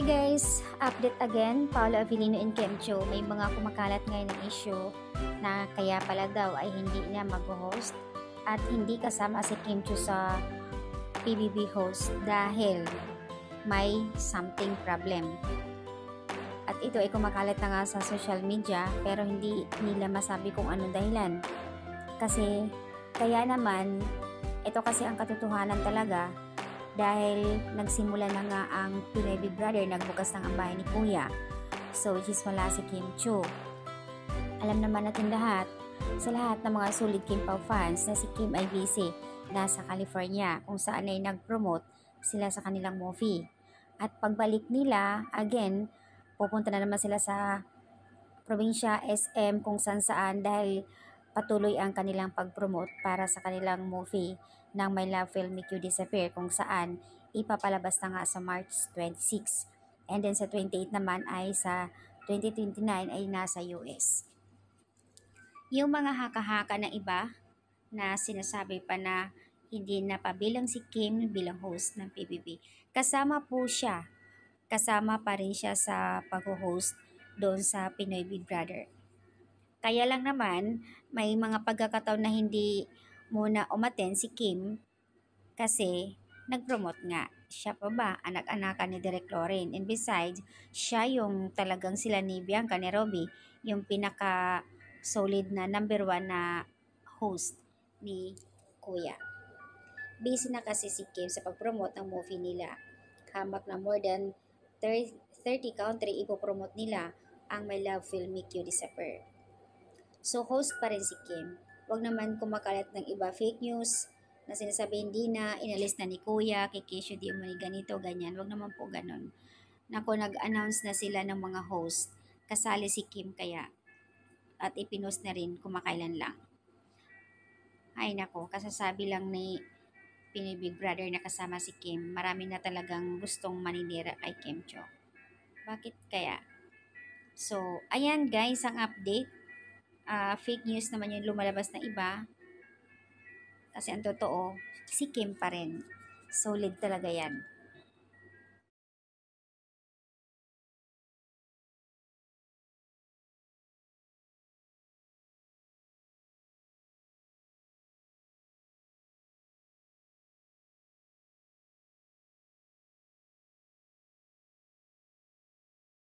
Hi guys! Update again, Paolo Avellino and Kim Cho. May mga kumakalat ngayon ng issue na kaya pala daw ay hindi na mag-host at hindi kasama si Kim Cho sa PBB host dahil may something problem. At ito ay kumakalat na nga sa social media pero hindi nila masabi kung anong dahilan. Kasi kaya naman, ito kasi ang katotohanan talaga. Dahil nagsimula na nga ang Pinoy Big Brother, nagbukas ng ambahan ni Kuya. So, which is wala si Kim Cho. Alam naman natin lahat, sa lahat ng mga solid Kim Pao fans na si Kim ay busy nasa California kung saan ay nag-promote sila sa kanilang movie. At pagbalik nila, again, pupunta na naman sila sa probinsya, SM, kung saan dahil patuloy ang kanilang pag-promote para sa kanilang movie ng My Love Will Make You Disappear kung saan ipapalabas na nga sa March 26. And then sa 28 naman ay sa 2029 ay nasa US. Yung mga haka-haka ng iba na sinasabi pa na hindi na pabilang si Kim bilang host ng PBB. Kasama po siya. Kasama pa rin siya sa pag-host doon sa Pinoy Big Brother. Kaya lang naman, may mga pagkakataon na hindi muna umaten si Kim kasi nag-promote nga. Siya pa ba, anak-anakan ni Direk Loren. And besides, siya yung talagang sila ni Bianca ni Robby, yung pinaka-solid na number 1 na host ni Kuya. Busy na kasi si Kim sa pag-promote ng movie nila. Hamak na more than 30 country ipopromote nila ang My Love Will Make You Disappear. So, host pa rin si Kim. Huwag naman kumakalat ng iba fake news na sinasabi hindi na, inalis na ni Kuya, kay Kesyo di umani ganito, ganyan. Huwag naman po ganon. Nako, nag-announce na sila ng mga host. Kasali si Kim kaya. At ipinost na rin kumakailan lang. Ay nako, kasasabi lang ni Pinoy Big Brother na kasama si Kim. Marami na talagang gustong maninira kay Kim Cho. Bakit kaya? So, ayan guys ang update. Fake news naman yung lumalabas na iba kasi ang totoo si Kim pa rin, solid talaga yan.